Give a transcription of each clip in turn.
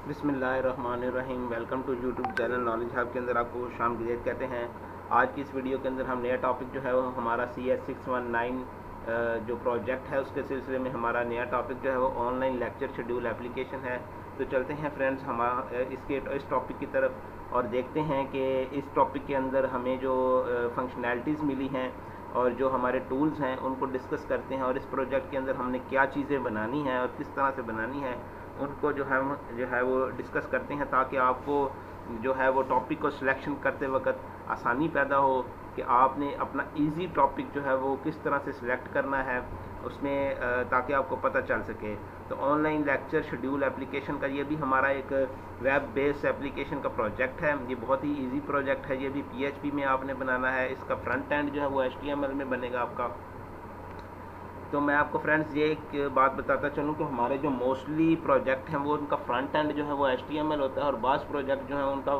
बिस्मिल्लाहिर्रहमानिर्रहीम। Welcome to YouTube channel knowledge hub के अंदर आपको शाम गिलेद कहते हैं। आज की इस वीडियो के अंदर हम नया टॉपिक जो है वो हमारा CS619 जो प्रोजेक्ट है उसके सिलसिले में हमारा नया टॉपिक जो है वो ऑनलाइन लेक्चर शेड्यूल एप्लीकेशन है। तो चलते हैं फ्रेंड्स इस टॉपिक की तरफ और देखते हैं कि इस टॉपिक के अंदर हमें जो फंक्शनैलिटीज़ मिली हैं और जो हमारे टूल्स हैं उनको डिस्कस करते हैं और इस प्रोजेक्ट के अंदर हमने क्या चीज़ें बनानी हैं और किस तरह से बनानी है उनको जो है वो डिस्कस करते हैं, ताकि आपको जो है वो टॉपिक को सिलेक्शन करते वक्त आसानी पैदा हो कि आपने अपना इजी टॉपिक जो है वो किस तरह से सिलेक्ट करना है उसमें, ताकि आपको पता चल सके। तो ऑनलाइन लेक्चर शेड्यूल एप्लीकेशन का ये भी हमारा एक वेब बेस्ड एप्लीकेशन का प्रोजेक्ट है। ये बहुत ही इजी प्रोजेक्ट है। ये भी PHP में आपने बनाना है। इसका फ्रंट एंड जो है वो HTML में बनेगा आपका। तो मैं आपको फ्रेंड्स ये एक बात बताता चलूँ कि हमारे जो मोस्टली प्रोजेक्ट हैं वो उनका फ्रंट एंड जो है वो HTML होता है और बास प्रोजेक्ट जो है उनका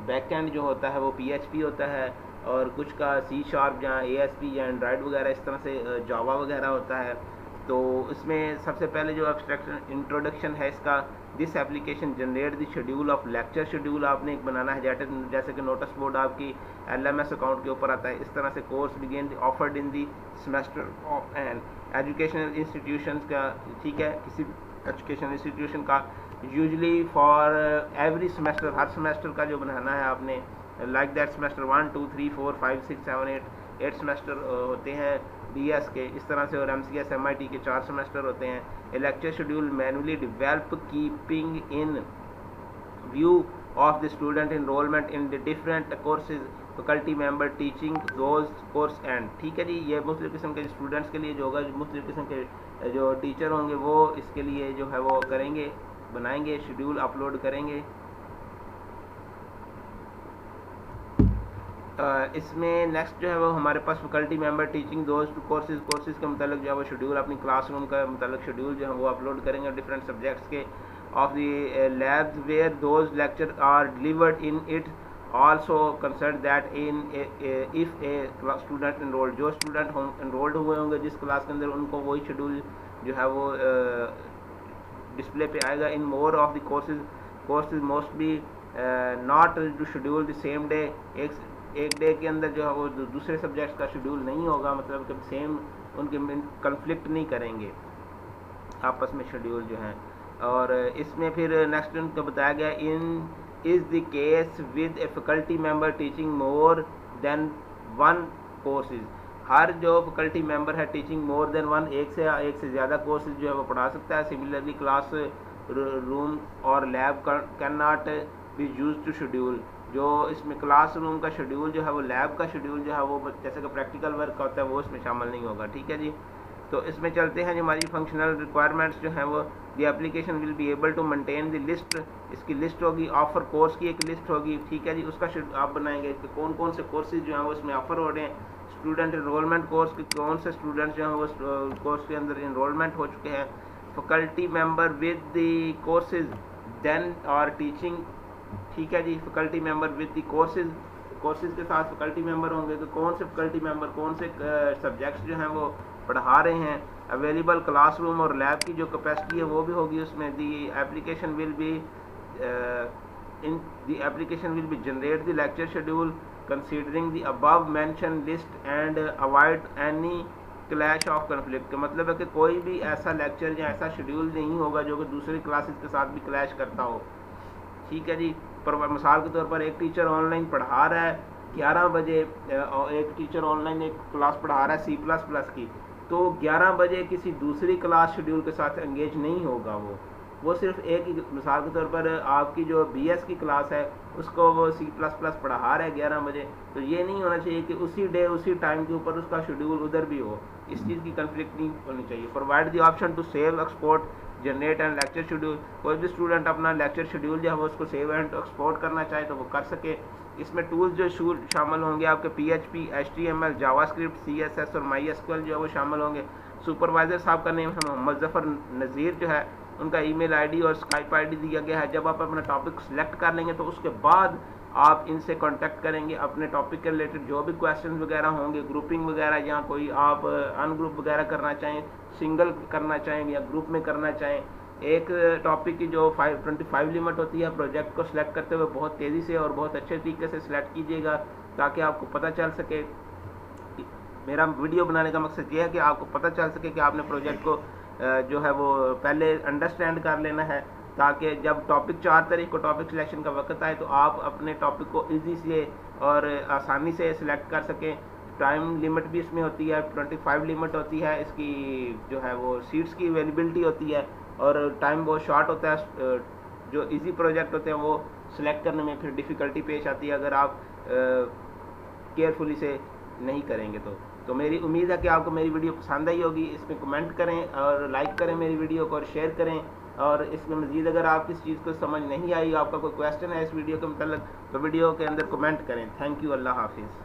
बैक एंड जो होता है वो PHP होता है और कुछ का C# या ASP या एंड्रॉयड वगैरह इस तरह से जावा वगैरह होता है। तो इसमें सबसे पहले जो एब्स्ट्रैक्शन इंट्रोडक्शन है इसका, this application generate the schedule of lecture schedule आपने एक बनाना है, जैसे कि नोटिस बोर्ड आपकी LMS अकाउंट के ऊपर आता है। इस तरह से course begin offered in the semester of an educational institution का, ठीक है, किसी एजुकेशनल इंस्टीट्यूशन का usually for every semester, her semester का जो बनाना है आपने, लाइक दैट सेमेस्टर 1 2 3 4 5 6 7 8 सेमेस्टर होते हैं BS के इस तरह से, और MCS MIT के 4 सेमेस्टर होते हैं। A lecture schedule manually develop keeping in view of the student enrolment in the different courses faculty member teaching those course and, ठीक है जी। ये मुख्तलिफ किस्म के स्टूडेंट्स के लिए जो होगा, मुख्तलिफ किस्म के जो टीचर होंगे वो इसके लिए जो है वो करेंगे, बनाएंगे, शेड्यूल अपलोड करेंगे। इसमें नेक्स्ट जो है वो हमारे पास faculty member teaching those courses के मतलब जो है वो शेड्यूल, अपनी क्लासरूम का मतलब शेड्यूल जो है वो अपलोड करेंगे डिफरेंट सब्जेक्ट्स के of the labs where those lecture are delivered in it also concern that in if a student enrolled, जो स्टूडेंट इनरोल्ड हुए होंगे जिस क्लास के अंदर उनको वही शेड्यूल जो है वो डिस्प्ले पे आएगा। In more of the courses most be not to schedule the same day, एक डे के अंदर जो है वो दूसरे सब्जेक्ट्स का शेड्यूल नहीं होगा, मतलब कि सेम उनके कन्फ्लिक्ट नहीं करेंगे आपस में शेड्यूल जो है। और इसमें फिर नेक्स्ट उनको बताया गया, in is the case with a faculty member teaching more than one courses, हर जो फैकल्टी मेंबर है टीचिंग मोर देन वन, एक से ज़्यादा कोर्सेज जो है वो पढ़ा सकता है। सिमिलरली क्लास रूम और lab can not be use to schedule, जो इसमें क्लासरूम का शेड्यूल जो है वो लैब का शेड्यूल जो है वो जैसे कि प्रैक्टिकल वर्क होता है वो इसमें शामिल नहीं होगा, ठीक है जी। तो इसमें चलते हैं जो हमारी फंक्शनल रिक्वायरमेंट्स जो हैं वो, the application will be able to maintain the list, इसकी लिस्ट होगी, ऑफर कोर्स की एक लिस्ट होगी, ठीक है जी। उसका आप बनाएंगे कि कौन कौन से कोर्सेज जो हैं वो इसमें ऑफर हो रहे हैं, स्टूडेंट इनरोलमेंट कोर्स के कौन से स्टूडेंट्स जो हैं वो कोर्स के अंदर इनरोलमेंट हो चुके हैं, faculty member with the courses then और टीचिंग, ठीक है जी। Faculty member with the courses के साथ फैकल्टी मेंबर होंगे, तो कौन से फैकल्टी मेंबर कौन से सब्जेक्ट्स जो हैं वो पढ़ा रहे हैं, अवेलेबल क्लासरूम और लैब की जो कैपेसिटी है वो भी होगी उसमें। The application will B generate the lecture schedule considering the above mention list and avoid any clash of conflict, का मतलब है कि कोई भी ऐसा लेक्चर या ऐसा शेड्यूल नहीं होगा जो कि दूसरी क्लासेस के साथ भी क्लैश करता हो, ठीक है जी। पर मिसाल के तौर पर एक टीचर ऑनलाइन पढ़ा रहा है 11 बजे, एक टीचर ऑनलाइन एक क्लास पढ़ा रहा है C++ की, तो 11 बजे किसी दूसरी क्लास शेड्यूल के साथ एंगेज नहीं होगा। वो सिर्फ एक ही, मिसाल के तौर पर आपकी जो BS की क्लास है उसको वो C++ पढ़ा रहा है 11 बजे, तो ये नहीं होना चाहिए कि उसी डे उसी टाइम के ऊपर उसका शेड्यूल उधर भी हो, इस चीज़ की कन्फ्लिक्ट नहीं होनी चाहिए। Provide the option to save export generate and lecture schedule, कोई भी स्टूडेंट अपना लेक्चर शेड्यूल जो है वो उसको सेव एंड एक्सपोर्ट करना चाहे तो वो कर सके। इसमें टूल्स जो शामिल होंगे आपके PHP HTML जावास्क्रिप्ट CSS और MySQL जो है वो शामिल होंगे। सुपरवाइज़र साहब का नेम है मोहम्मद ज़फ़र नज़ीर जो है, उनका ईमेल आईडी और स्काइप आईडी दिया गया है। जब आप अपना टॉपिक सेलेक्ट कर लेंगे तो उसके बाद आप इनसे कांटेक्ट करेंगे अपने टॉपिक के रिलेटेड जो भी क्वेश्चन वगैरह होंगे, ग्रुपिंग वगैरह, या कोई आप अनग्रुप वगैरह करना चाहें, सिंगल करना चाहें या ग्रुप में करना चाहें, एक टॉपिक की जो 25 लिमिट होती है, प्रोजेक्ट को सिलेक्ट करते हुए बहुत तेज़ी से और बहुत अच्छे तरीके से सिलेक्ट कीजिएगा, ताकि आपको पता चल सके। मेरा वीडियो बनाने का मकसद ये है कि आपको पता चल सके कि आपने प्रोजेक्ट को जो है वो पहले अंडरस्टैंड कर लेना है, ताकि जब टॉपिक 4 तारीख को टॉपिक सिलेक्शन का वक्त आए तो आप अपने टॉपिक को ईजी से और आसानी से सिलेक्ट कर सकें। टाइम लिमिट भी इसमें होती है, 25 लिमिट होती है इसकी, जो है वो सीट्स की अवेलेबिलिटी होती है, और टाइम बहुत शॉर्ट होता है। जो इजी प्रोजेक्ट होते हैं वो सिलेक्ट करने में फिर डिफ़िकल्टी पेश आती है अगर आप केयरफुली से नहीं करेंगे तो मेरी उम्मीद है कि आपको मेरी वीडियो पसंद आई होगी। इसमें कमेंट करें और लाइक करें मेरी वीडियो को और शेयर करें, और इसमें मज़ीद अगर आप किस चीज़ को समझ नहीं आई, आपका कोई क्वेश्चन है इस वीडियो के मतलब, तो वीडियो के अंदर कमेंट करें। थैंक यू, अल्लाह हाफिज़।